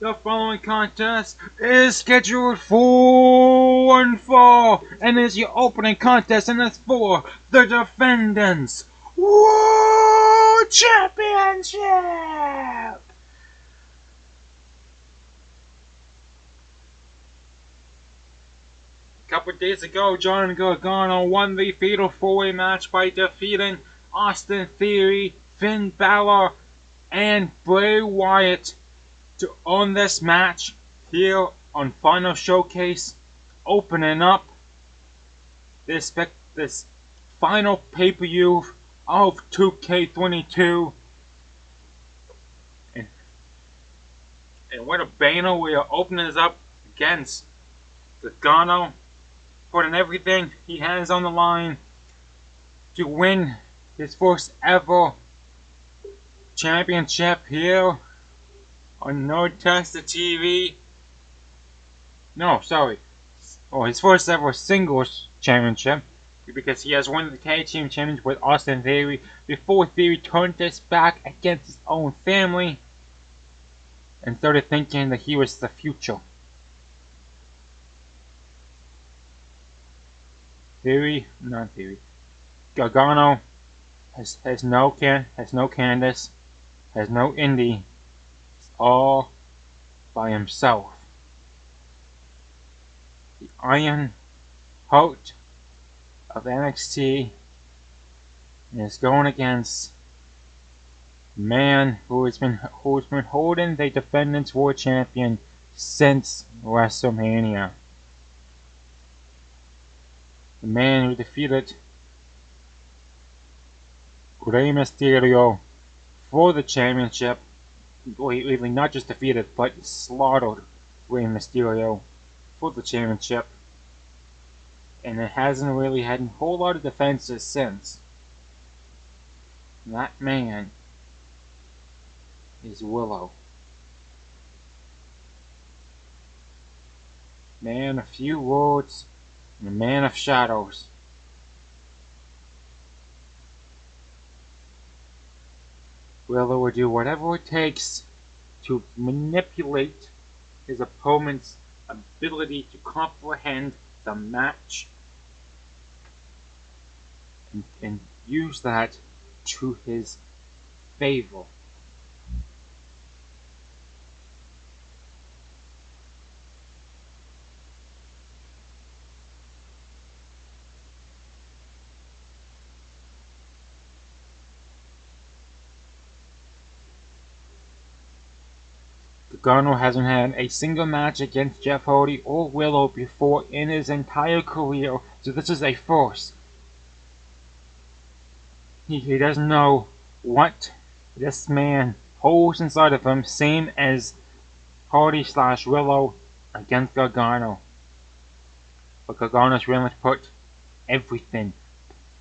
The following contest is scheduled for one fall and is your opening contest, and it's for the defendants World Championship. A couple days ago, John Gargano won the Fatal 4-Way match by defeating Austin Theory, Finn Balor, and Bray Wyatt to own this match here on Final Showcase, opening up this final pay-per-view of 2K22. And what a banner we are opening this up against Gargano, putting everything he has on the line to win his first ever championship here on No Tester TV. No, sorry. Oh, his first ever singles championship, because he has won the tag team championship with Austin Theory before Theory turned his back against his own family and started thinking that he was the future. Gargano has no Candice, has no Indy. It's all by himself. The Iron Heart of NXT is going against a man who's been holding the Defendants World Champion since WrestleMania. The man who defeated Rey Mysterio for the championship. Really not just defeated, but slaughtered Rey Mysterio for the championship. And it hasn't really had a whole lot of defenses since. That man is Willow. Man of few words and a man of shadows. Willow will do whatever it takes to manipulate his opponent's ability to comprehend the match and use that to his favor. Gargano hasn't had a single match against Jeff Hardy or Willow before in his entire career, so this is a first. He doesn't know what this man holds inside of him, same as Hardy/Willow against Gargano. But Gargano's willing to put everything,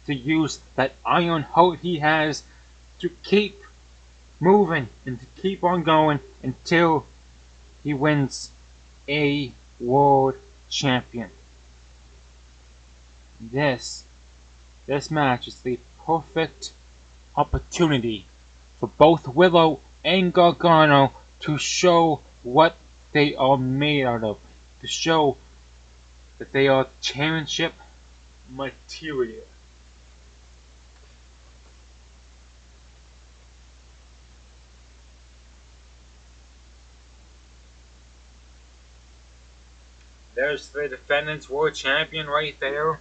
to use that iron heart he has to keep moving and to keep on going until he wins a world champion. This match is the perfect opportunity for both Willow and Gargano to show what they are made out of, to show that they are championship material. There's the Defendants World Champion right there.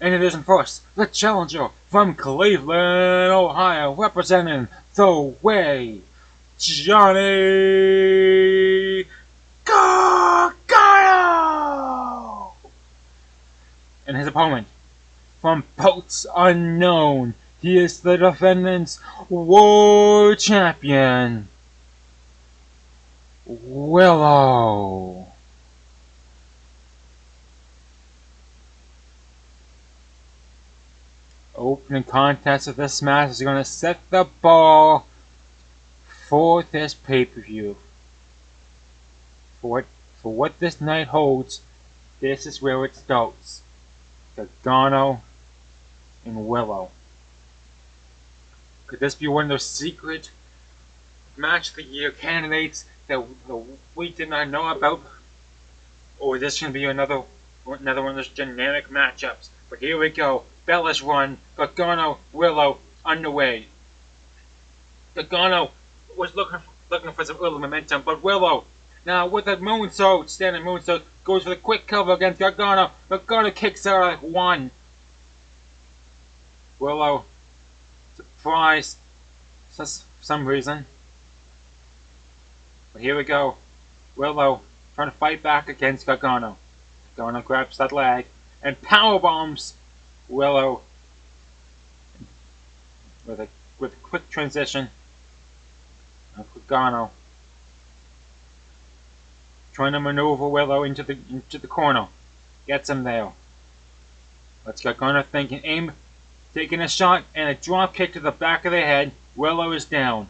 Introducing first, the challenger from Cleveland, Ohio, representing the Way, Johnny Gargano! And his opponent, from parts unknown, he is the Defendants World Champion, Willow. Opening contest of this match is going to set the bar for this pay-per-view. For what this night holds, this is where it starts. Gargano and Willow. Could this be one of those secret match of the year candidates that we did not know about, or this can be another one of those generic matchups. But here we go. Bella's run. Gargano, Willow, underway. Gargano was looking for some early momentum, but Willow, now with a moonsault, standing moonsault, goes for the quick cover against Gargano. Gargano kicks out at one. Willow, surprised for some reason. But here we go. Willow trying to fight back against Gargano. Gargano grabs that leg and powerbombs Willow with a quick transition of Gargano trying to maneuver Willow into the corner. Gets him there. Let's get Gargano thinking, taking a shot and a drop kick to the back of the head. Willow is down.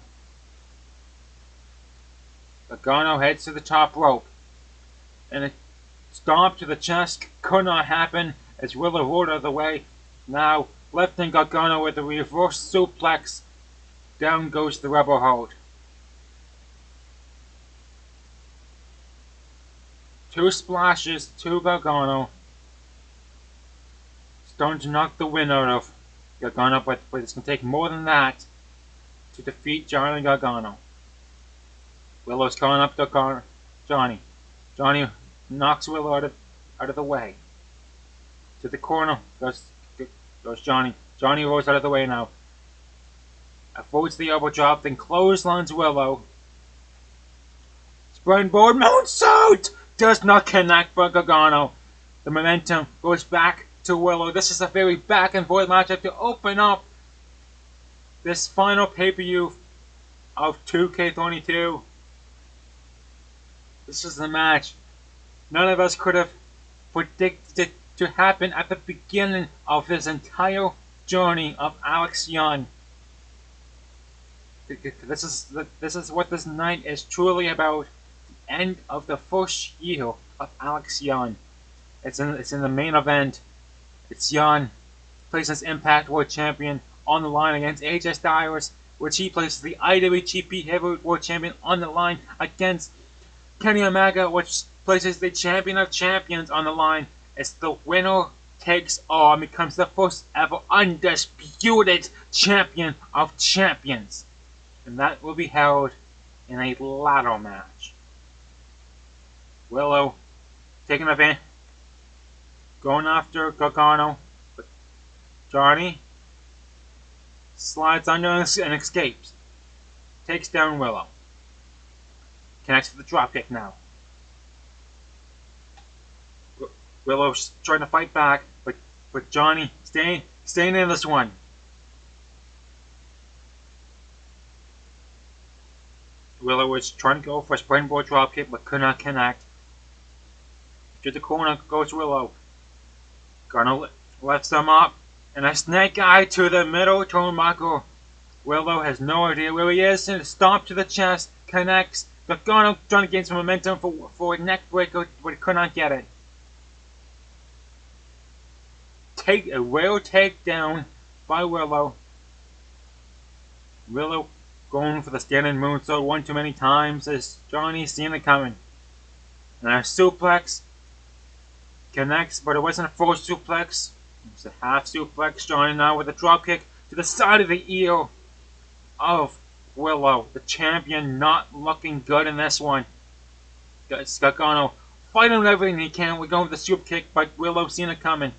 Gargano heads to the top rope. And a stomp to the chest could not happen as Willow rolled out of the way. Now lifting Gargano with a reverse suplex. Down goes the rubber hold. Two splashes to Gargano. Starting to knock the wind out of Gargano, but it's going to take more than that to defeat Johnny Gargano. Willow's calling up to Johnny. Johnny knocks Willow out of the way. To the corner goes Johnny. Johnny rolls out of the way now. Avoids the elbow drop, then clotheslines Willow. Springboard moonsault! Does not connect for Gargano. The momentum goes back to Willow. This is a very back and forth matchup to open up this final pay-per-view of 2K22. This is the match none of us could have predicted to happen at the beginning of this entire journey of Alex Young. This is what this night is truly about. The end of the first year of Alex Young. It's in the main event. It's Young places Impact World Champion on the line against AJ Styles, which he places the IWGP Heavyweight World Champion on the line against Kenny Omega, which places the Champion of Champions on the line. It's the winner takes all and becomes the first ever undisputed Champion of Champions. And that will be held in a ladder match. Willow taking advantage, going after Gargano, but Johnny slides under and escapes. Takes down Willow. Connects to the dropkick now. Willow's trying to fight back, but Johnny staying in this one. Willow was trying to go for a springboard dropkick, but could not connect. To the corner goes Willow. Gargano lifts them up, and a snake eye to the middle turnbuckle. Willow has no idea where he is, and a stomp to the chest connects. Gargano trying to gain some momentum for a neck breaker, but could not get it. A real takedown by Willow. Willow going for the standing moonsault one too many times as Johnny seen it coming. And a suplex connects, but it wasn't a full suplex. It's a half suplex. Johnny now with a dropkick to the side of the ear of Willow. The champion not looking good in this one. Gargano fighting with everything he can. We're going with the super kick, but Willow seen it coming.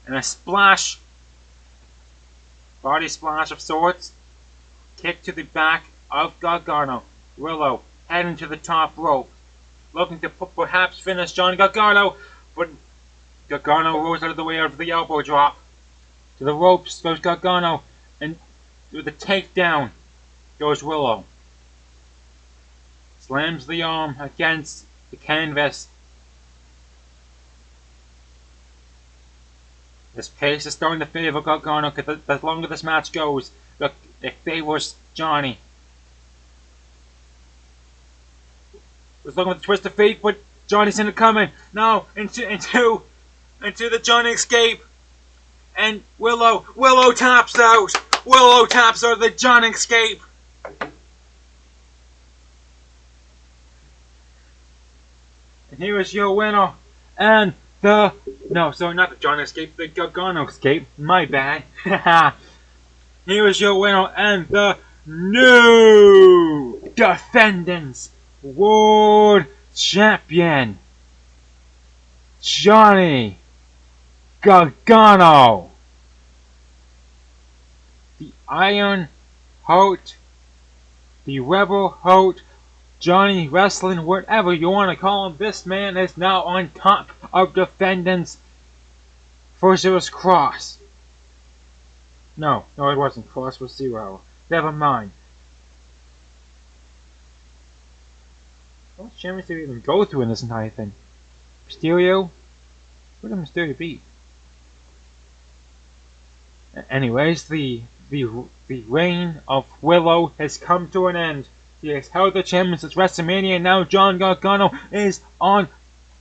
And a splash. Body splash of sorts. Kick to the back of Gargano. Willow heading to the top rope. Looking to perhaps finish Johnny Gargano. But Gargano rolls out of the way of the elbow drop. To the ropes goes Gargano. And with the takedown goes Willow. Slams the arm against the canvas. This pace is starting to favor Gargano because the longer this match goes, it favors Johnny. Was looking for the twist of fate, but Johnny's in it coming. Now into the Johnny escape. And Willow taps out. Willow taps out of the Johnny escape. And here is your winner, and the no, sorry, not the John Escape, the Gargano Escape. My bad. Here is your winner and the new defendants world champion, Johnny Gargano. The Iron Heart, the Rebel Heart, Johnny Wrestling, whatever you want to call him, this man is now on top of defendants versus Cross. No, it wasn't. Cross was 0. Never mind. What champions did we even go through in this entire thing? Mysterio? Who did Mysterio beat? Anyways, the reign of Willow has come to an end. He has held the champions since WrestleMania, and now John Gargano is on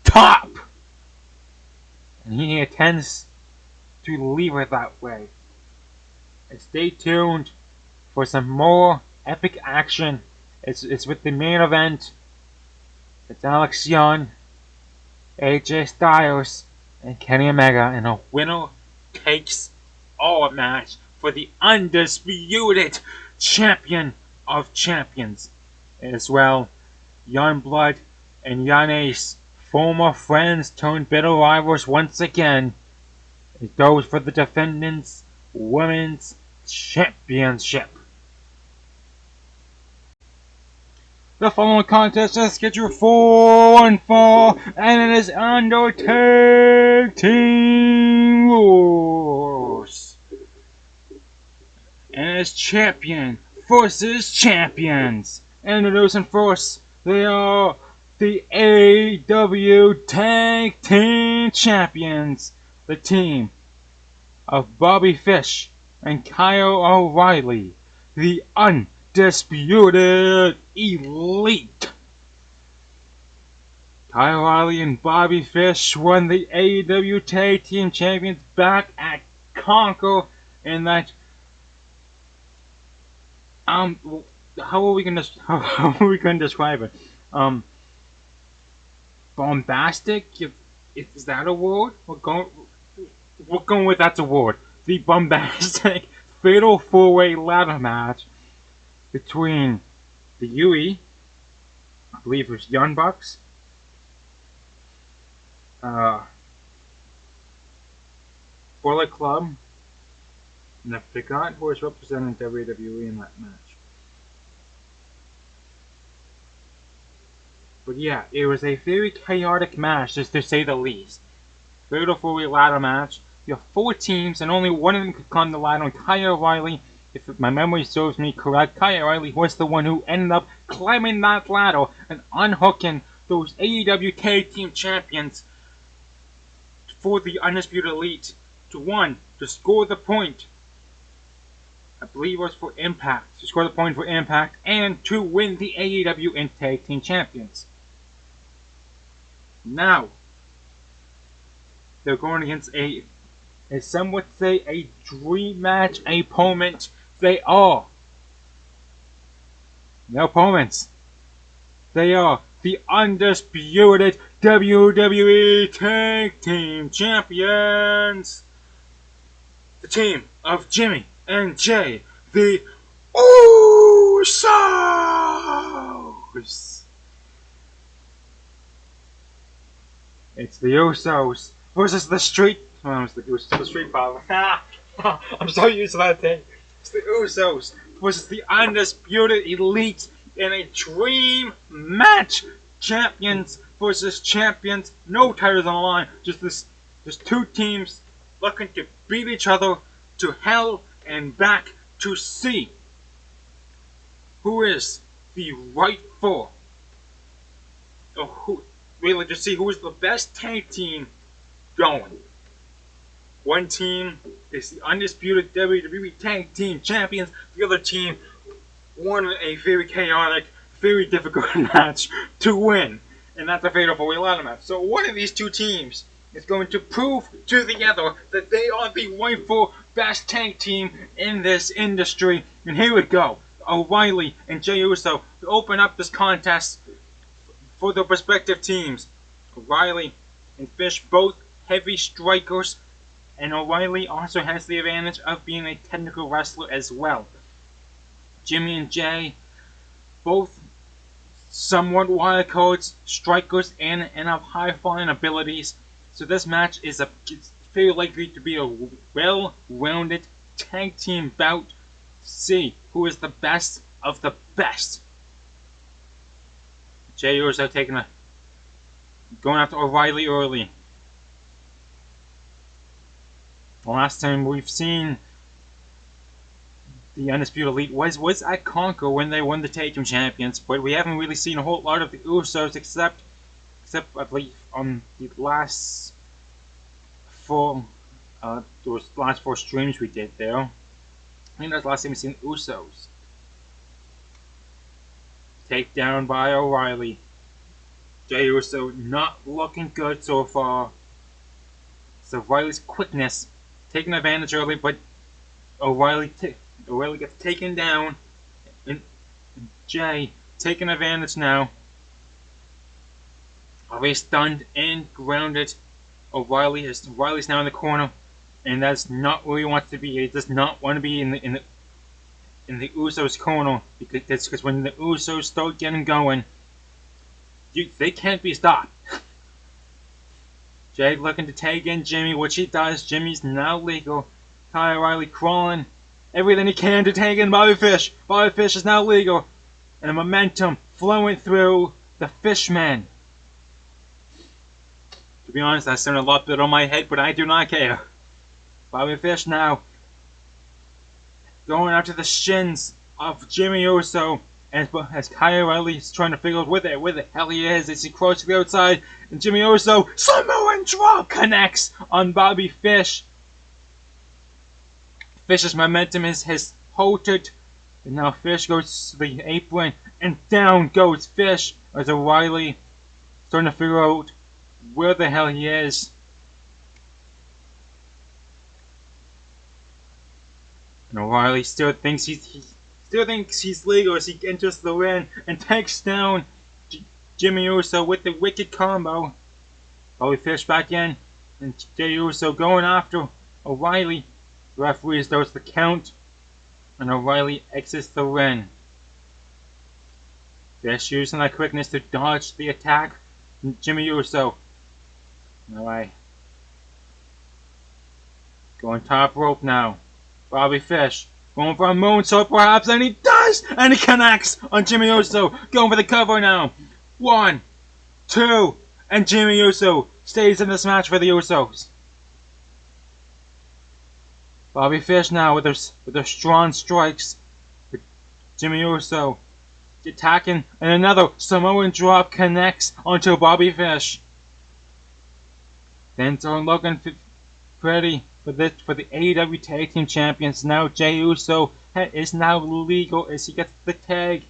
top! And he intends to leave it that way. And stay tuned for some more epic action. It's with the main event. It's Alex Young, AJ Styles, and Kenny Omega in a winner takes all match for the undisputed champion of champions. As well, Youngblood and Young Ace, former friends turned bitter rivals once again. It goes for the defendants Women's Championship. The following contest is scheduled for 1 fall, and it is under tag team rules. And it's champion versus champions. Introducing first, they are the AEW Tag Team Champions, the team of Bobby Fish and Kyle O'Reilly, the undisputed elite. Kyle O'Reilly and Bobby Fish won the AEW Tag Team Champions back at Conquer in that how are we gonna describe it? Bombastic? Is that a word? We're going with that's a word. The bombastic fatal 4-way ladder match between the UE, I believe it was Young Bucks, Bullet Club, and I forgot who was representing WWE in that match. But yeah, it was a very chaotic match, just to say the least. Fatal 4-way ladder match. You have 4 teams, and only one of them could climb the ladder. And Kyle O'Reilly, if my memory serves me correct, Kyle O'Reilly was the one who ended up climbing that ladder and unhooking those AEW Tag Team Champions for the Undisputed Elite to score the point. I believe it was for Impact. To score the point for Impact, and to win the AEW and Tag Team Champions. Now, they're going against as some would say, a dream match opponent. They are. No opponents. They are the undisputed WWE Tag Team Champions. The team of Jimmy and Jay, the Usos. It's the Usos versus the Street. Oh, it's the Street Power. I'm so used to that thing. It's the Usos versus the undisputed elite in a dream match. Champions versus champions. No titles on the line. Just 2 teams looking to beat each other to hell and back to see who is the rightful, or who really to see who is the best tag team going. One team is the undisputed WWE Tag Team Champions. The other team won a very chaotic, very difficult match to win, and that's a fatal 4-way ladder match. So one of these 2 teams is going to prove to the other that they are the rightful best tag team in this industry. And here we go. O'Reilly and Jey Uso to open up this contest for their respective teams. O'Reilly and Fish both heavy strikers, and O'Reilly also has the advantage of being a technical wrestler as well. Jimmy and Jay, both somewhat wild cards, strikers, and have high flying abilities. So this match is very likely to be a well-rounded tag team bout to see who is the best of the best. Jay Uso going after O'Reilly early. The last time we've seen the Undisputed Elite was at Conquer when they won the Tag Team Champions, but we haven't really seen a whole lot of the Usos except I believe on the last those last 4 streams we did there. I think that's the last time we've seen the Usos. Takedown by O'Reilly. Jey Uso not looking good so far. So O'Reilly's quickness taking advantage early, but O'Reilly gets taken down, and Jay taking advantage now. Already stunned and grounded. O'Reilly's now in the corner, and that's not where he wants to be. He does not want to be in the Usos' corner, because when the Usos start getting going, they can't be stopped. Jay looking to tag in Jimmy, which he does. Jimmy's now legal. Kyle O'Reilly crawling everything he can to tag in Bobby Fish. Bobby Fish is now legal. And the momentum flowing through the Fishman. To be honest, that sounded a lot better on my head, but I do not care. Bobby Fish now going after the shins of Jimmy Uso, as Kyle O'Reilly is trying to figure out where the hell he is as he crawls to the outside, and Jimmy Uso Samoan drop connects on Bobby Fish. Fish's momentum has halted, and now Fish goes to the apron, and down goes Fish as O'Reilly starting to figure out where the hell he is. And O'Reilly still thinks he's legal as he enters the ring and takes down Jimmy Uso with the wicked combo. Bobby Fish back in, and Jey Uso going after O'Reilly. The referee starts the count, and O'Reilly exits the ring. Fish using that quickness to dodge the attack from Jimmy Uso. Alright. Going top rope now. Bobby Fish going for a moonsault perhaps, and he does! And he connects on Jimmy Uso. Going for the cover now. 1, 2, and Jimmy Uso stays in this match for the Usos. Bobby Fish now with their strong strikes. Jimmy Uso attacking, and another Samoan drop connects onto Bobby Fish. Then looking pretty for the AEW Tag Team Champions. Now Jey Uso is now legal as he gets the tag.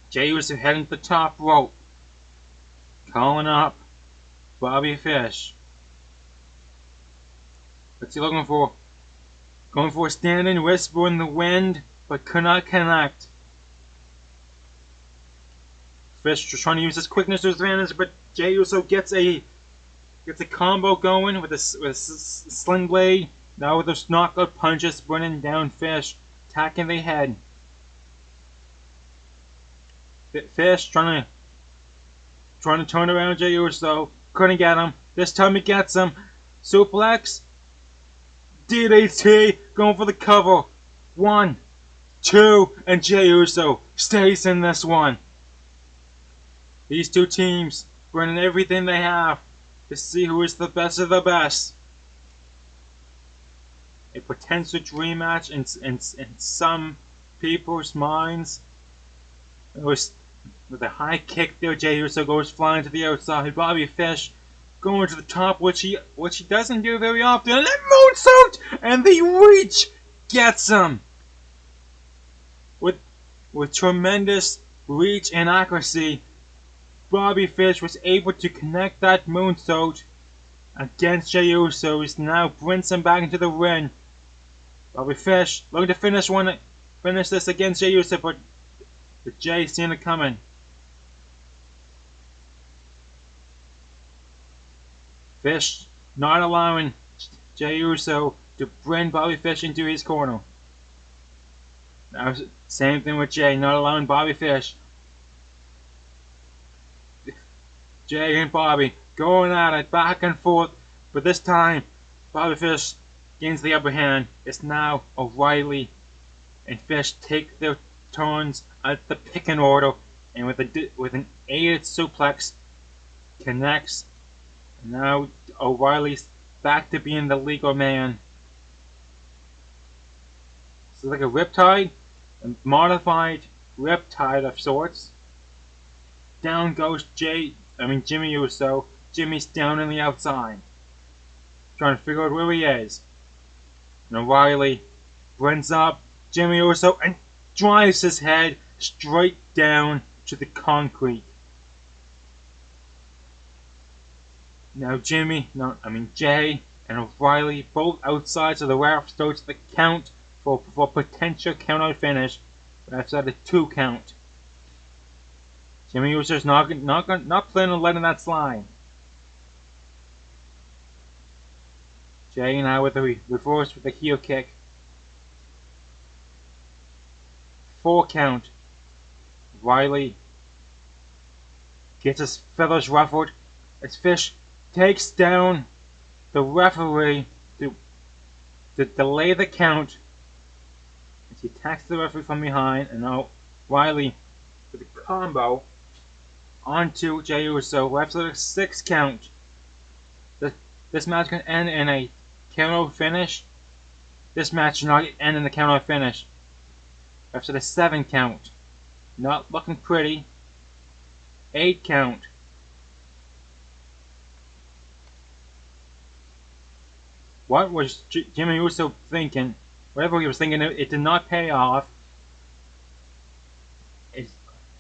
Jey Uso heading to the top rope. Calling up Bobby Fish. What's he looking for? Going for a standing whisper in the wind, but cannot connect. Fish just trying to use his quickness to his advantage, but Jey Uso gets a combo going with a sling blade. Now with those knockout punches bringing down Fish, attacking the head. Fish trying to turn around Jey Uso. Couldn't get him. This time he gets him. Suplex. DDT going for the cover. 1, 2, and Jey Uso stays in this one. These two teams bringing everything they have to see who is the best of the best. A potential dream match in some people's minds. It was with a high kick there. Jey Uso goes flying to the outside. Bobby Fish going to the top, which he doesn't do very often. And then moonsault, and the reach gets him with tremendous reach and accuracy. Bobby Fish was able to connect that moonsault against Jey Uso, who now brings him back into the ring. Bobby Fish looking to finish this against Jey Uso, but Jay seen it coming. Fish not allowing Jey Uso to bring Bobby Fish into his corner. Now, same thing with Jey, not allowing Bobby Fish. Jey and Bobby going at it back and forth, but this time Bobby Fish gains the upper hand. It's now O'Reilly and Fish take their turns at the picking order, and with an aided suplex connects. And now O'Reilly's back to being the legal man. So it's like a riptide, a modified riptide of sorts. Down goes Jimmy Uso. Jimmy's down on the outside, trying to figure out where he is. And O'Reilly brings up Jimmy Uso and drives his head straight down to the concrete. Now Jay and O'Reilly both outside, so the ref starts the count for potential count-out finish. That's at a 2 count. Jimmy Uso's not planning on letting that slide. Jay now with the reverse with the heel kick. 4 count. Riley gets his feathers ruffled as Fish takes down the referee to delay the count. As he attacks the referee from behind, and now Riley with a combo onto Jey Uso. Refs at a 6 count. This match can end in a count-out finish. This match should not end in the count-out finish. Refs at a 7 count. Not looking pretty. 8 count. What was Jimmy Uso thinking? Whatever he was thinking, it did not pay off. As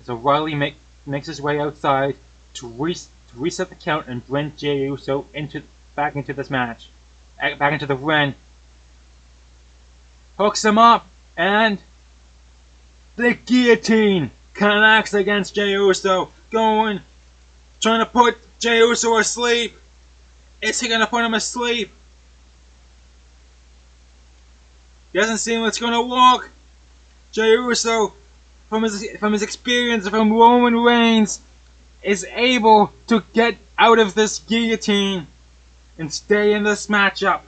O'Reilly makes his way outside to reset the count and bring Jey Uso back into this match. Back into the ring. Hooks him up, and the guillotine connects against Jey Uso. Trying to put Jey Uso asleep. Is he going to put him asleep? Doesn't seem it's going to work. Jey Uso, from his experience from Roman Reigns, is able to get out of this guillotine and stay in this matchup.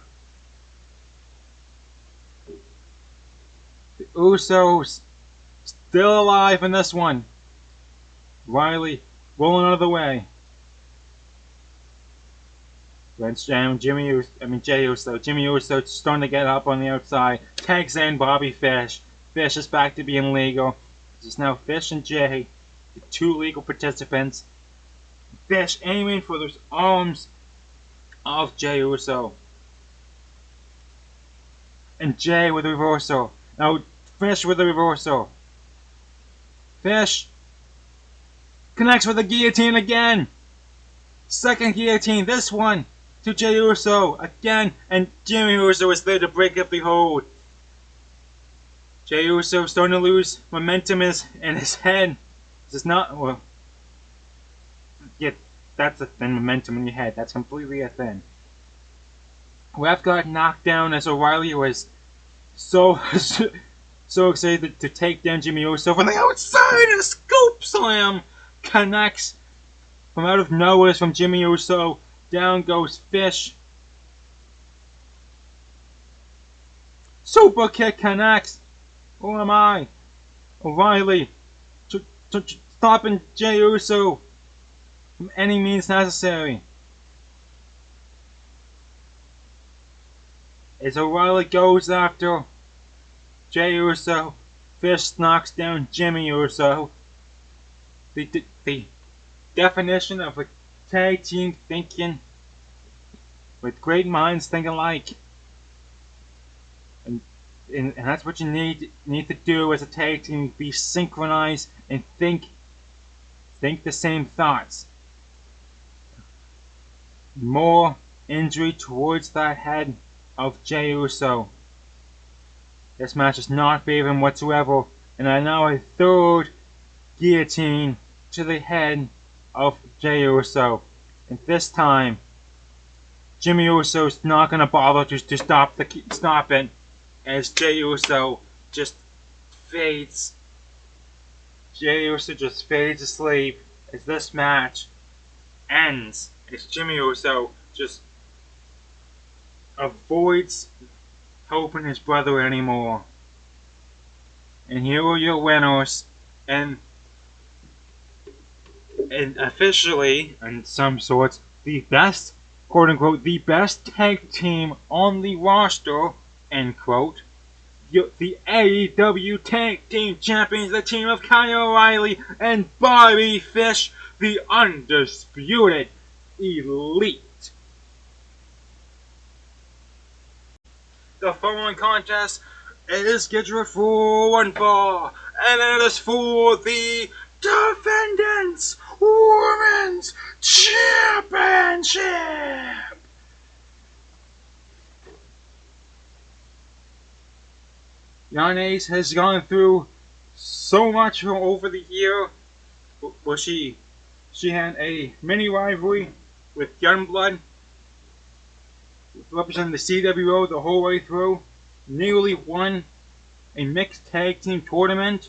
The Usos still alive in this one. Riley rolling out of the way. Wrench down Jey Uso. Jimmy Uso starting to get up on the outside. Tags in Bobby Fish. Fish is back to being legal. This is now Fish and Jey, the 2 legal participants. Fish aiming for those arms of Jey Uso. And Jey with the reversal. Now Fish with the reversal. Fish connects with the guillotine again. Second guillotine, this one to Jey Uso again, and Jimmy Uso is there to break up the hold. Jey Uso starting to lose momentum in his head. This is not, well, yeah, that's a thin momentum in your head. That's completely a thin. Ref got knocked down as O'Reilly was so excited to take down Jimmy Uso from the outside. A scoop slam connects from out of nowhere from Jimmy Uso. Down goes Fish. Super kick connects. Who am I? O'Reilly stopping Jey Uso from any means necessary. As O'Reilly goes after Jey Uso, Fish knocks down Jimmy Uso. The definition of a tag team thinking, with great minds think alike, and that's what you need to do as a tag team: be synchronized and think the same thoughts. More injury towards that head of Jey Uso. This match is not favoring whatsoever, and I now a 3rd guillotine to the head of Jey Uso. And this time, Jimmy Uso's not gonna bother to stop it, as Jey Uso just fades. Jey Uso just fades asleep as this match ends. As Jimmy Uso just avoids helping his brother anymore. And here are your winners, and officially, in some sorts, the best, quote unquote, the best tag team on the roster, end quote. The AEW Tag Team Champions, the team of Kyle O'Reilly and Bobby Fish, the Undisputed Elite. The following contest is scheduled for one fall, and it is for the Defendants Women's Championship. Yanez has gone through so much over the year. Well, she had a mini rivalry with Youngblood, representing the CWO the whole way through. Nearly won a mixed tag team tournament,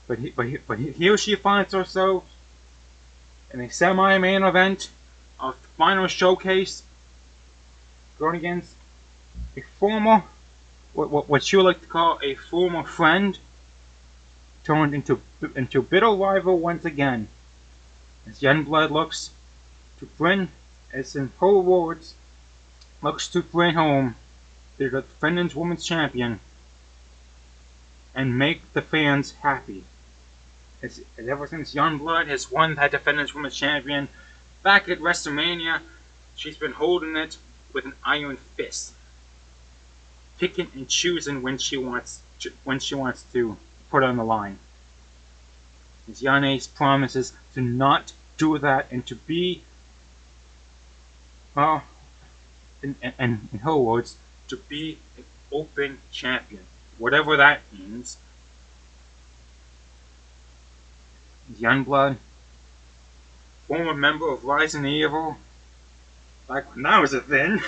but here she finds herself in a semi-main event of the final showcase, going against a former, what she would like to call a former friend, turned into bitter rival once again. As Youngblood looks to bring, as in her words, looks to bring home the Defendants Women's Champion and make the fans happy. As ever since Youngblood has won that Defendants Women's Champion back at WrestleMania, she's been holding it with an iron fist, picking and choosing when she wants to put it on the line. As Yanez promises to not do that and to be, well, in her words, to be an open champion, whatever that means. Youngblood, former member of Rising Evil, back when that was a thing,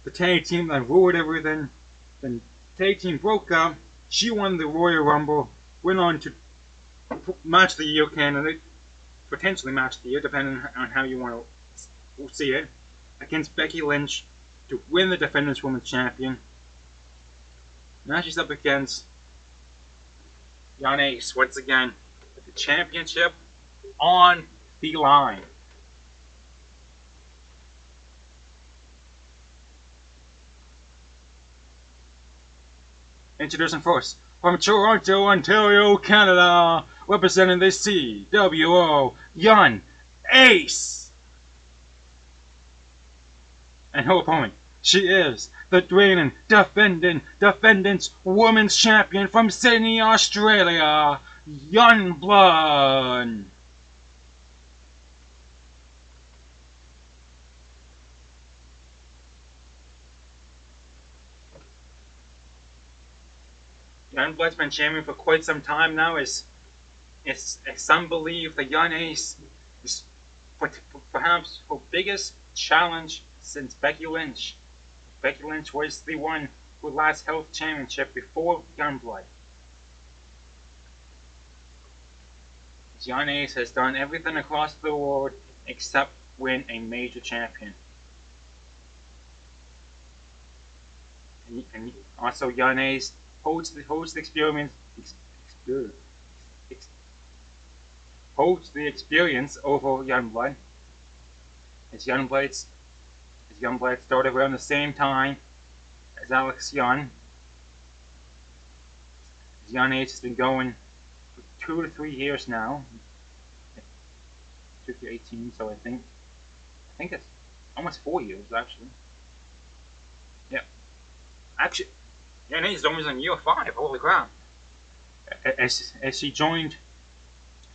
the tag team that ruined everything. Then the tag team broke up. She won the Royal Rumble, went on to match the year candidate, potentially match the year, depending on how you want to see it, against Becky Lynch to win the Defendants Women's Champion. Now she's up against Yanez once again with the championship on the line. Introducing first, from Toronto, Ontario, Canada, representing the CWO, Yanez. And her opponent, she is the reigning Defendants Women's Champion from Sydney, Australia, Youngblood. Youngblood's been champion for quite some time now. As some believe that Yanez is perhaps her biggest challenge since Becky Lynch. Becky Lynch was the one who last held the championship before Youngblood. Yanez has done everything across the world except win a major champion. And also Yanez holds the experience over Youngblood. As Youngblood started around the same time as Alex Young. Yanez has been going for 2 to 3 years now. 2018, so I think it's almost 4 years actually. Yeah, actually, Yanez is almost on year 5. Holy crap! As she joined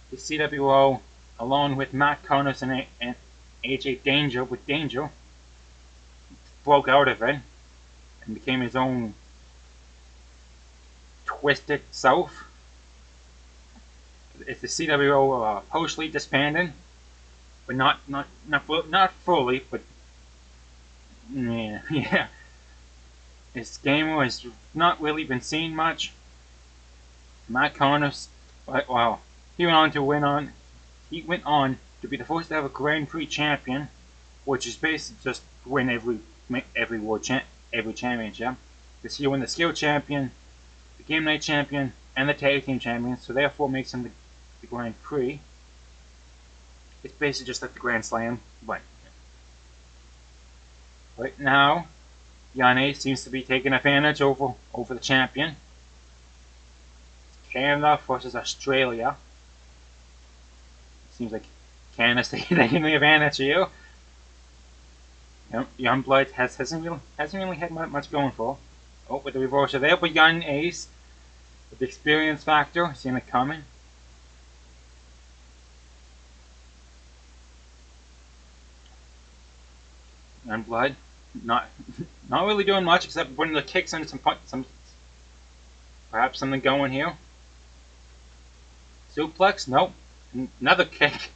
the CWO along with Matt Connors and AJ Danger, with Danger broke out of it and became his own twisted self. As the CWO partially disbanded, but not fully. But yeah, yeah. His game has not really been seen much. Matt Connors, well, he went on to win on. He went on to be the first ever Grand Prix champion, which is basically just win every every championship. Because he won the skill champion, the game night champion, and the tag team champion. So therefore makes him the Grand Prix. It's basically just like the Grand Slam, but right now, Yanni seems to be taking advantage over the champion. Canada versus Australia. Seems like Canada's taking the advantage of you. Youngblood hasn't really had much going for. Oh, with the reversal there, but Young Ace with the experience factor, seeing it coming. Youngblood not not really doing much except putting the kicks and some perhaps something going here. Suplex, nope. Another kick.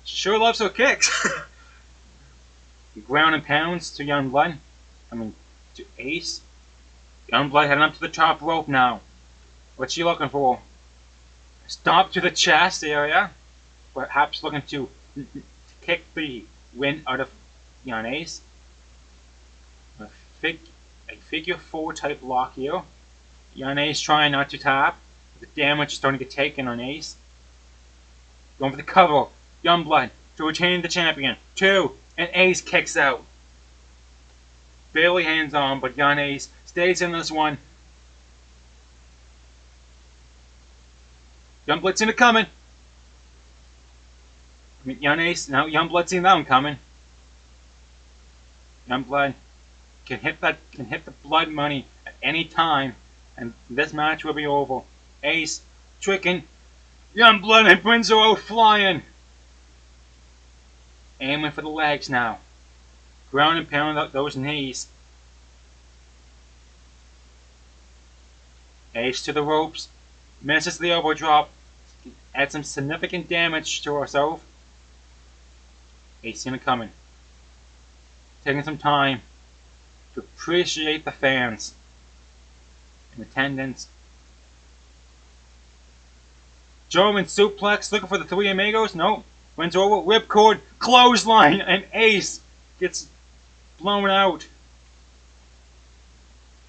Sure loves her kicks. Ground and pounds to Youngblood. I mean, to Ace. Youngblood heading up to the top rope now. What's she looking for? Stomp to the chest area. Perhaps looking to kick the win out of Young Ace. A figure four type lock here. Young Ace trying not to tap. The damage is starting to get taken on Ace. Going for the cover. Youngblood to retain the champion. 2. And Ace kicks out. Barely hands on, but Young Ace stays in this one. Youngblood's in it coming. I mean, Young Ace, now Youngblood's seen that one coming. Youngblood can hit the blood money at any time, and this match will be over. Ace tricking Youngblood and brings her out flying. Aiming for the legs now. Ground and pound those knees. Ace to the ropes. Misses the elbow drop. Adds some significant damage to herself. Ace seen it coming. Taking some time to appreciate the fans in attendance. German suplex looking for the three amigos. Nope. Wins over. Ripcord. Clothesline. And Ace gets blown out.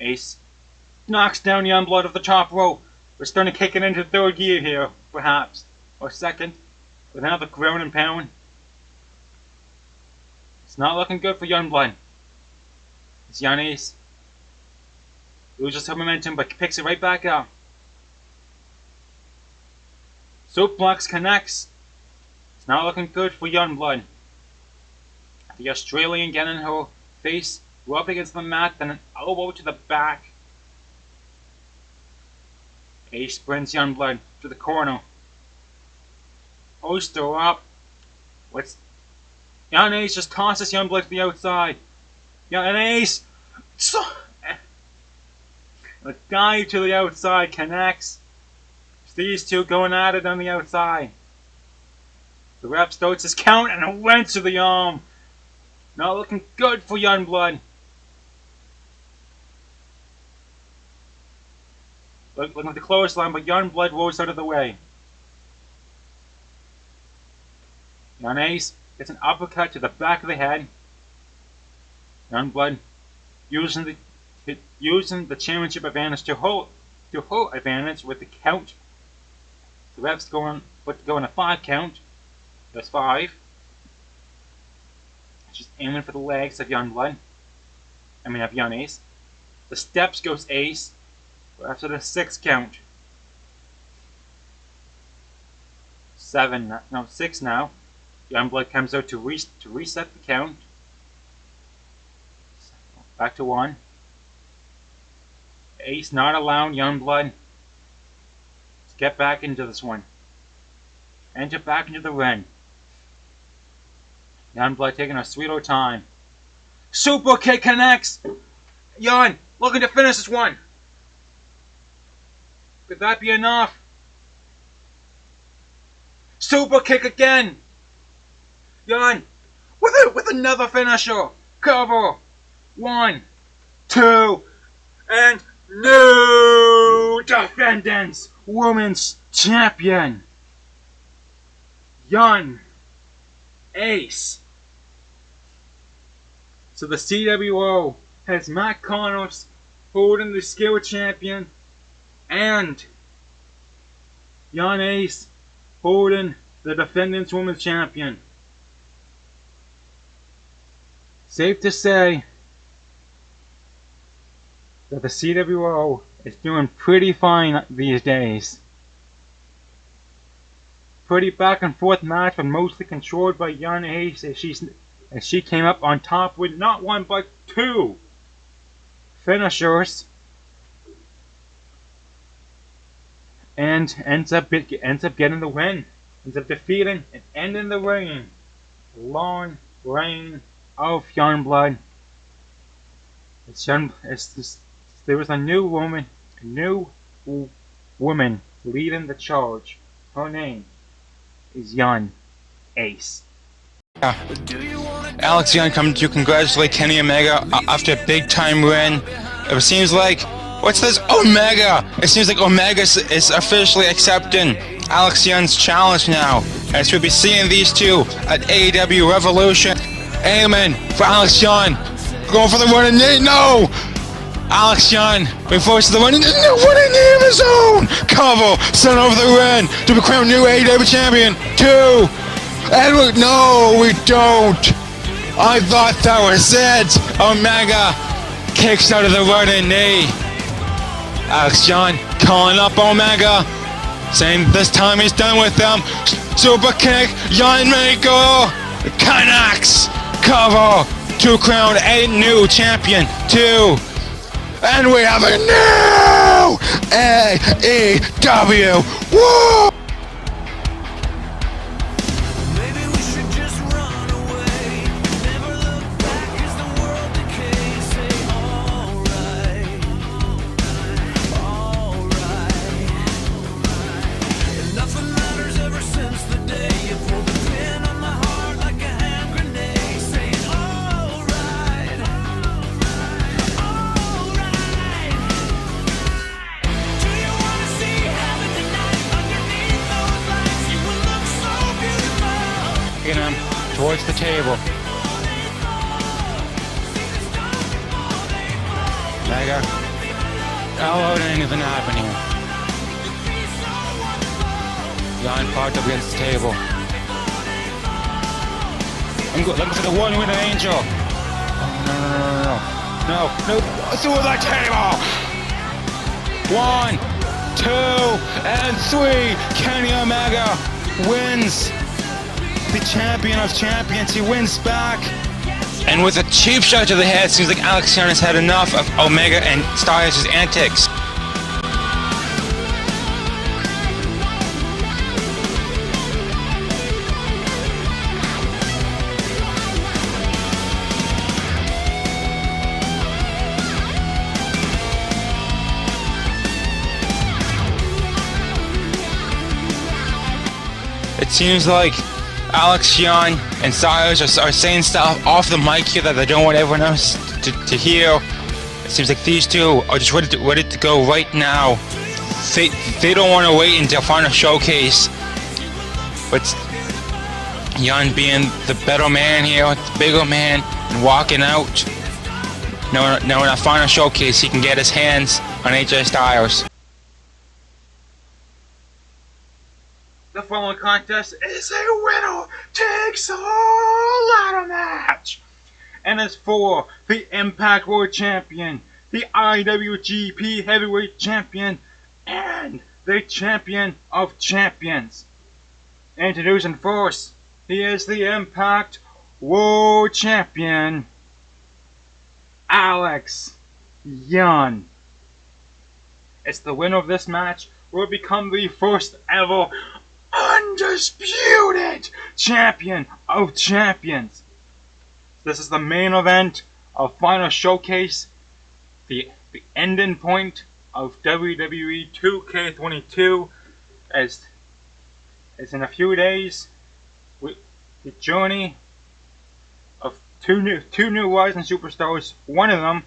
Ace knocks down Youngblood of the top rope. We're starting to kick it into third gear here, perhaps. Or second. With another ground and pound. It's not looking good for Youngblood. It's Young Ace. Loses some momentum, but picks it right back up. Suplex connects. It's not looking good for Youngblood. The Australian getting her face rubbed against the mat, then an elbow to the back. Ace sprints Youngblood to the corner. Hoist her up. Young Ace just tosses Youngblood to the outside. Young Ace. A dive to the outside connects. It's these two going at it on the outside. The ref starts his count and a wrench to the arm. Not looking good for Youngblood. Looking at the clothesline, but Youngblood rolls out of the way. Young Ace gets an uppercut to the back of the head. Youngblood using the championship advantage to her advantage with the count. The ref's going a 5 count. That's 5. She's aiming for the legs of Youngblood. Of Young Ace. The steps goes Ace. After the 6 count. 6 now. Youngblood comes out to reset the count. Back to 1. Ace not allowing Youngblood to get back into this one. Enter back into the ring. Youngblood taking a sweet old time. Super kick connects. Young looking to finish this one. Could that be enough? Super kick again. Yan with another finisher. Cover. 1, 2, and new defendants. Women's champion. Yan Ace. So the CWO has Matt Connors holding the skill champion and Yan Ace holding the defendants women's champion. Safe to say that the CWO is doing pretty fine these days. Pretty back and forth match, but mostly controlled by Yan Ace as she came up on top with not one but two finishers, and ends up getting the win. Ends up defeating and ending the reign. Long reign of Youngblood. There was a new woman leading the charge. Her name is Yan Ace. Alex Young coming to congratulate Kenny Omega after a big time win. It seems like, what's this? Omega! It seems like Omega is officially accepting Alex Young's challenge now, as we'll be seeing these two at AEW Revolution. Aiming for Alex Young, going for the running knee. No! Alex Young reinforces the running knee of his own. Cover, sent over the ring to become new AEW champion. 2. Edward, no, we don't. I thought that was it. Omega kicks out of the running knee. Alex Young calling up Omega, saying this time he's done with them. Super kick, Young Maker connects. Cover to crown a new champion. 2. And we have a new AEW. Woo! Him towards the table. Mega. Oh, anything happen here. Jan parked up against the table. I'm looking for the one with an angel. Oh, no. Through the table. 1, 2, and 3. Kenny Omega wins. The champion of champions, he wins back. And with a cheap shot to the head, seems like Alex Young has had enough of Omega and Styles' antics. It seems like Alex Young and Styles are saying stuff off the mic here that they don't want everyone else to hear. It seems like these two are just ready to go right now. They don't want to wait until final showcase. But Young being the better man here, the bigger man, and walking out. Knowing in a final showcase he can get his hands on AJ Styles. The following contest is a winner takes all ladder match, and it's for the Impact World Champion, the IWGP Heavyweight Champion, and the Champion of Champions. Introducing first, he is the Impact World Champion, Alex Young. It's the winner of this match will become the first ever undisputed champion of champions. This is the main event of Final Showcase, the ending point of WWE 2K22, as in a few days the journey of two new rising superstars. One of them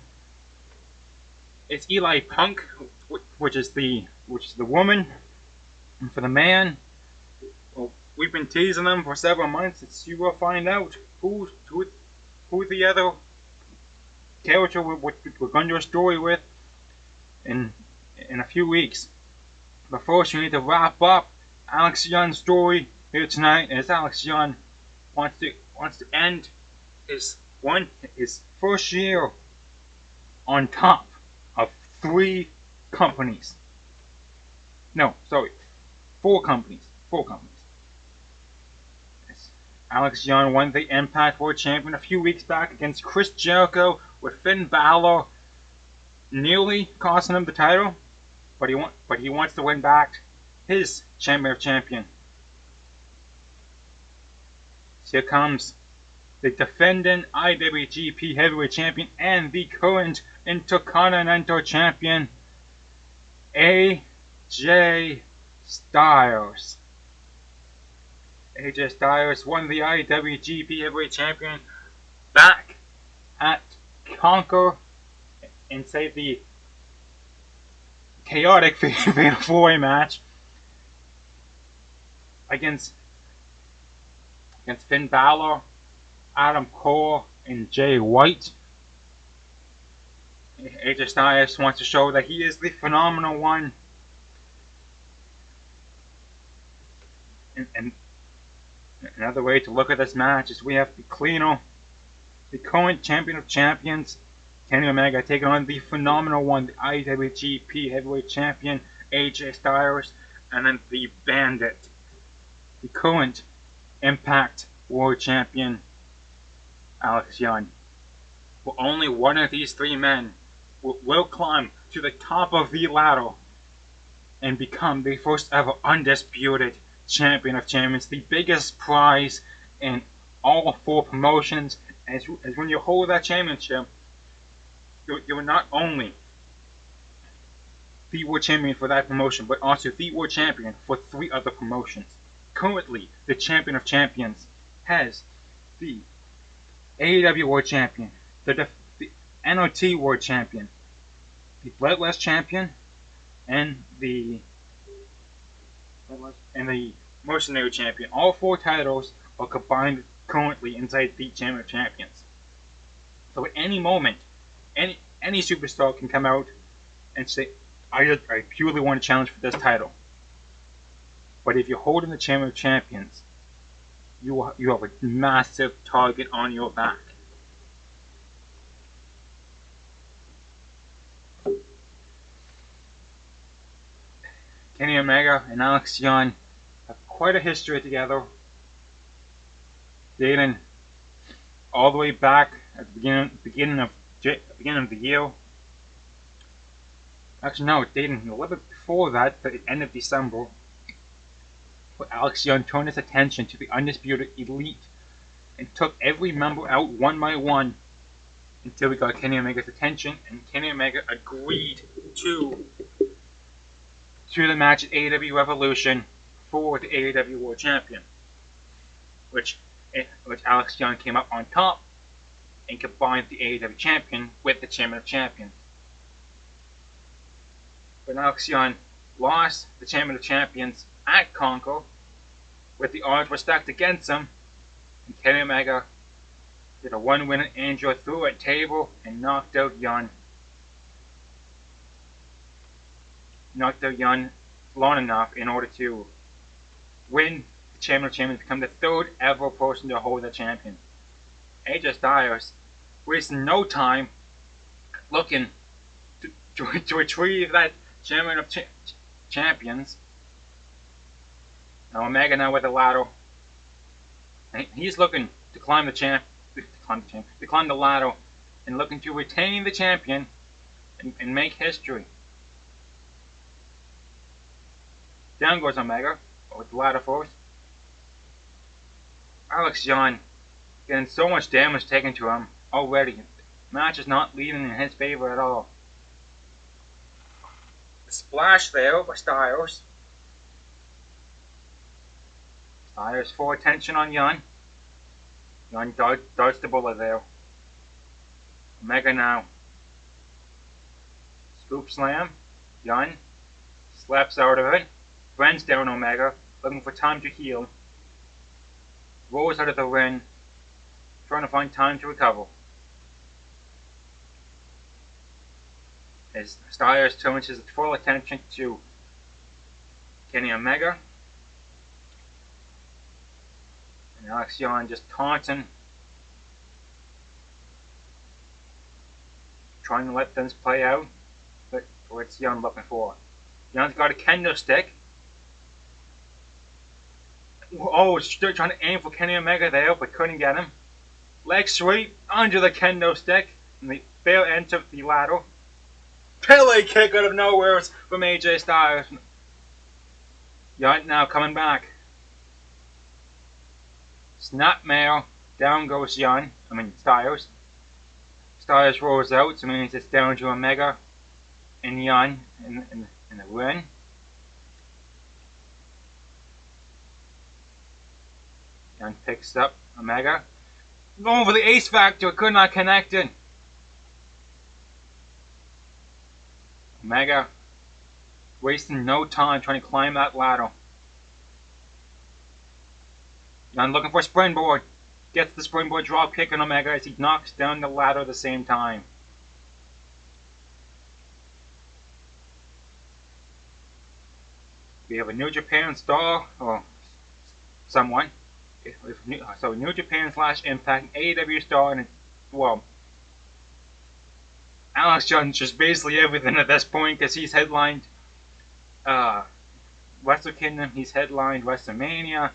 is Eli Punk, which is the woman, and for the man, well, we've been teasing them for several months. You will find out who the other character we're going to do a story with in a few weeks. But first, we need to wrap up Alex Young's story here tonight, as Alex Young wants to end his first year on top of 3 companies. No, sorry, 4 companies. 4 companies. Alex Young won the Impact World Champion a few weeks back against Chris Jericho, with Finn Balor nearly costing him the title, but he wants to win back his Champion of Champions. Here comes the defending IWGP Heavyweight Champion and the current Intercontinental Champion, AJ Styles. AJ Styles won the IWGP Heavyweight Champion back at Conquer inside the chaotic Fatal 4-Way match against Finn Balor, Adam Cole, and Jay White. AJ Styles wants to show that he is the phenomenal one. And another way to look at this match is we have the current Champion of Champions, Kenny Omega, taking on the phenomenal one, the IWGP Heavyweight Champion, AJ Styles, and then the Bandit, the current Impact World Champion, Alex Young. Well, only one of these 3 men will climb to the top of the ladder and become the first ever undisputed Champion of Champions, the biggest prize in all 4 promotions. As when you hold that championship, you're not only the World Champion for that promotion, but also the World Champion for 3 other promotions. Currently, the Champion of Champions has the AEW World Champion, the NOT World Champion, the Bloodless Champion, and the Mercenary Champion. All 4 titles are combined currently inside the Champion of Champions. So at any moment, any superstar can come out and say, I purely want to challenge for this title. But if you're holding the Champion of Champions, you have a massive target on your back. Kenny Omega and Alex Young have quite a history together, dating all the way back at the beginning of the year. Actually, no, dating a little bit before that, the end of December. But Alex Young turned his attention to the Undisputed Elite and took every member out one by one until we got Kenny Omega's attention, and Kenny Omega agreed to the match at AEW Revolution for the AEW World Champion, which Alex Young came up on top and combined the AEW Champion with the Champion of Champions. But Alex Young lost the Champion of Champions at Conquer, with the odds were stacked against him, and Kenny Omega did a one-winning angel through a table and knocked out Young. Knocked out Young long enough in order to win the Champion of Champions, become the 3rd ever person to hold the champion. AJ Styles wasting no time looking to retrieve that Champion of Champions. Now Omega now with a ladder. He's looking to climb the ladder and looking to retain the champion and make history. Down goes Omega with the ladder first. Alex Young getting so much damage taken to him already. The match is not leading in his favor at all. The splash there by Styles. Styles full attention on Young. Yan dodged the bullet there. Omega now. Scoop slam. Yan slaps out of it. Brings down Omega, looking for time to heal. Rolls out of the ring, trying to find time to recover. As Styles turns his full attention to Kenny Omega, and Alex Yan just taunting, trying to let things play out. But what's Yan looking for? Yan's got a kendo stick. Oh, still trying to aim for Kenny Omega there, but couldn't get him. Leg sweep under the kendo stick, and they fail to enter the ladder. Pele kick out of nowhere from AJ Styles. Yan now coming back. Snapmare. Down goes Styles. Styles rolls out, so means it's down to Omega and Yan in the ring. Yan picks up Omega. Going for the Ace Factor, could not connect it. Omega wasting no time trying to climb that ladder. Yan looking for a springboard. Gets the springboard drop kick on Omega as he knocks down the ladder at the same time. We have a New Japan star, or someone. So New Japan / Impact, AEW star, and well, Alex Jones just basically everything at this point because he's headlined Wrestle Kingdom, he's headlined WrestleMania,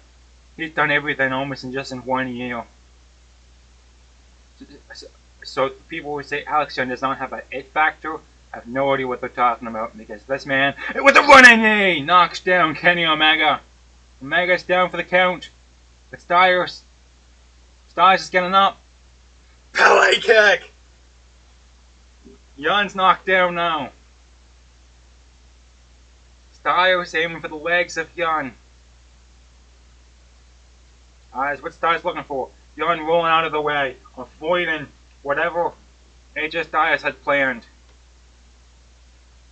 he's done everything almost in 1 year. So people who say Alex Jones does not have an it factor, I have no idea what they're talking about because this man, with a running knee, knocks down Kenny Omega. Omega's down for the count. But Styles is getting up. Pele kick! Yan's knocked down now. Styles aiming for the legs of Yan. What Styles looking for? Yan rolling out of the way, avoiding whatever AJ Styles had planned.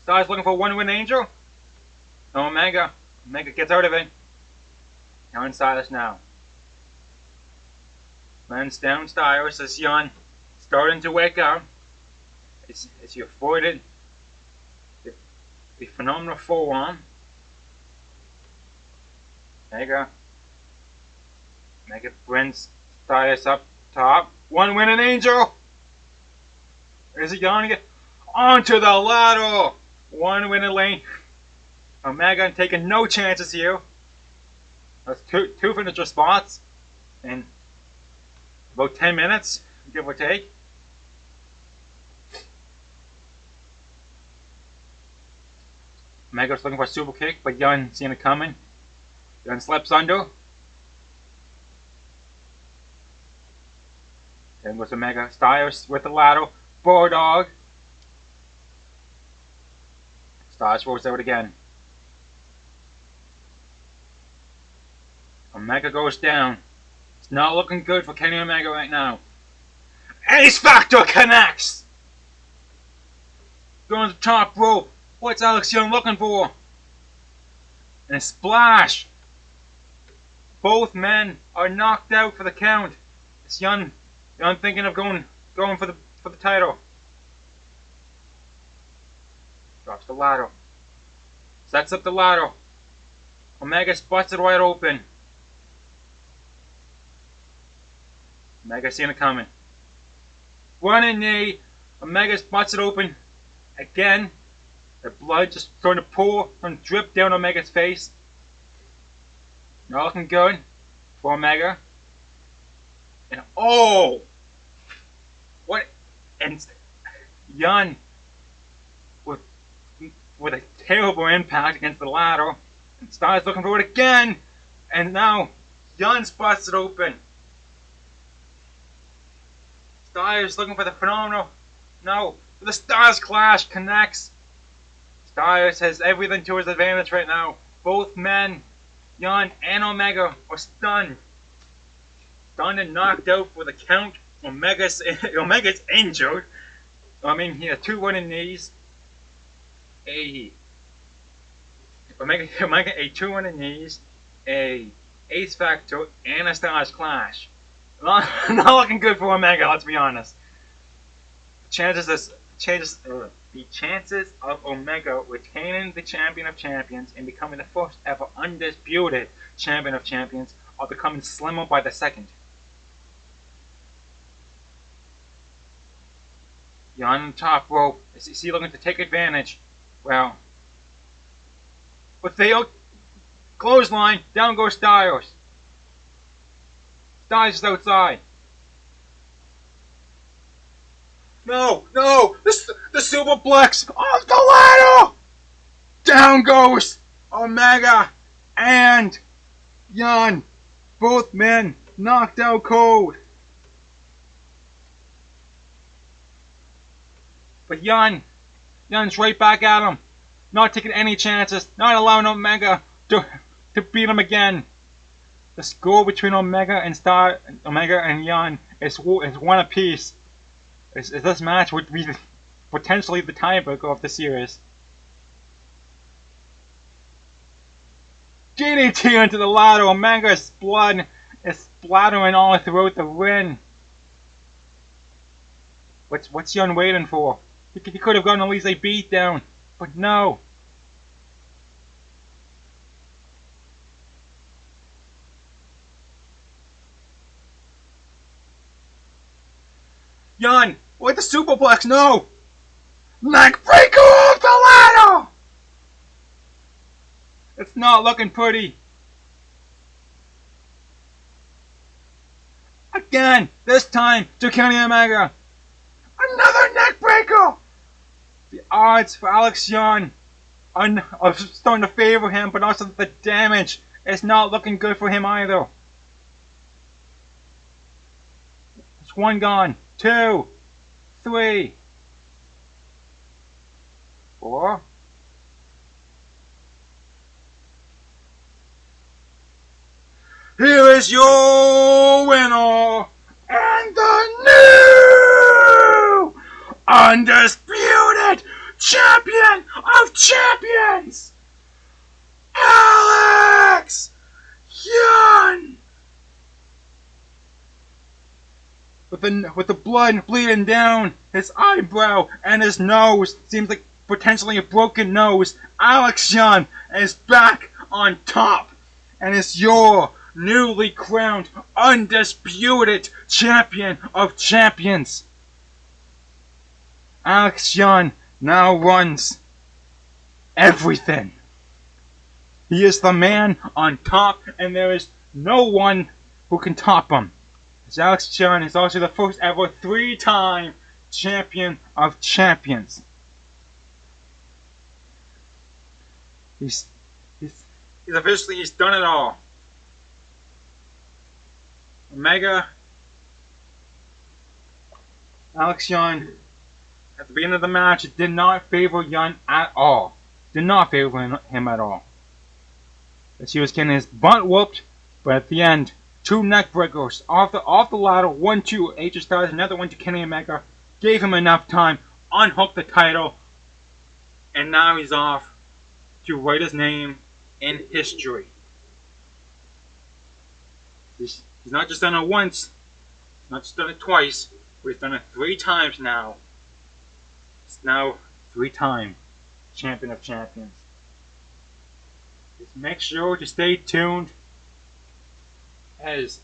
Styles looking for one-win angel? No, Omega. Omega gets out of it. Yan Styles now. Lands down Styles as Yan starting to wake up. As he avoided the phenomenal forearm. Omega brings Styles up top. One winning angel! Is it Yan again? Onto the ladder! One winning lane. Omega taking no chances here. That's two finisher spots in about 10 minutes, give or take. Omega's looking for a super kick, but Yan seeing it coming. Yan slips under. Then goes Omega. Styles with the ladder. Bulldog. Styles rolls out again. Omega goes down. It's not looking good for Kenny Omega right now. Ace Factor connects! Going to the top rope. What's Alex Young looking for? And a splash. Both men are knocked out for the count. It's Young thinking of going for the title. Drops the ladder. Sets up the ladder. Omega spots it wide open. Omega seeing it coming. Running knee. Omega spots it open. Again. The blood just starting to pour and drip down Omega's face. Not looking good for Omega. And oh! What? And Yan with a terrible impact against the ladder. And Styles looking for it again. And now Yan spots it open. Styles looking for the phenomenal. No, the Styles Clash connects. Styles has everything to his advantage right now. Both men, Yan and Omega, are stunned. stunned and knocked out for the count. Omega's injured. I mean, he has 2 running knees. Omega a 2 running knees, a Ace Factor, and a Styles Clash. Not looking good for Omega, let's be honest. The chances of Omega retaining the Champion of Champions and becoming the first ever undisputed Champion of Champions are becoming slimmer by the second. You're on the top rope. Is he looking to take advantage? Well, with the clothesline, down goes Styles. Styles is outside. No! The superplex off the ladder! Down goes Omega and Yan. Both men knocked out cold. But Yan's right back at him. Not taking any chances. Not allowing Omega to beat him again. The score between Omega and Yan is 1 apiece. This match would be potentially the tiebreaker of the series. DDT into the ladder. Omega's blood is splattering all throughout the ring. What's Yan waiting for? He could have gotten at least a beatdown, but no. Yan, with the superplex, no! Neck breaker off the ladder! It's not looking pretty. Again, this time to Kenny Omega. Another neck breaker! The odds for Alex Yan are starting to favor him, but also the damage is not looking good for him either. It's 1 gone. 2, 3, 4. Here is your winner and the new undisputed champion of champions, Alex Yan. With the blood bleeding down his eyebrow and his nose, seems like potentially a broken nose, Alex Yan is back on top and is your newly crowned undisputed champion of champions. Alex Yan now runs everything. He is the man on top, and there is no one who can top him. Alex Yan is also the first ever 3-time champion of champions. He's officially done it all. Omega, Alex Yan, at the beginning of the match, it did not favor Yan at all. Did not favor him at all. As he was getting his butt whooped, but at the end, 2 neck breakers off the ladder, 1 to AJ Styles, another 1 to Kenny Omega, gave him enough time, unhooked the title, and now he's off to write his name in history. He's not just done it once, he's not just done it twice, but he's done it 3 times now. He's now 3-time champion of champions. Just make sure to stay tuned, as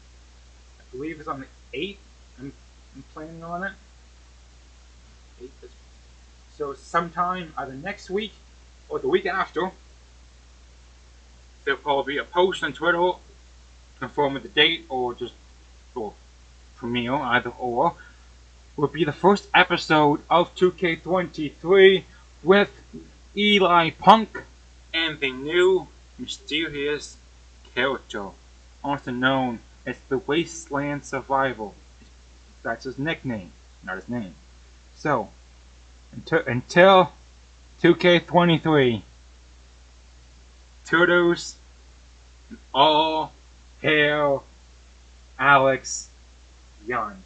I believe it's on the 8th. I'm planning on it. 8th. So sometime either next week or the week after, there'll probably be a post on Twitter confirming the date, or just premiere, either or, will be the first episode of 2K23 with Eli Punk and the new mysterious character, also known as the Wasteland Survival. That's his nickname, not his name. So, until 2K23, toodles, all hail Alex Young.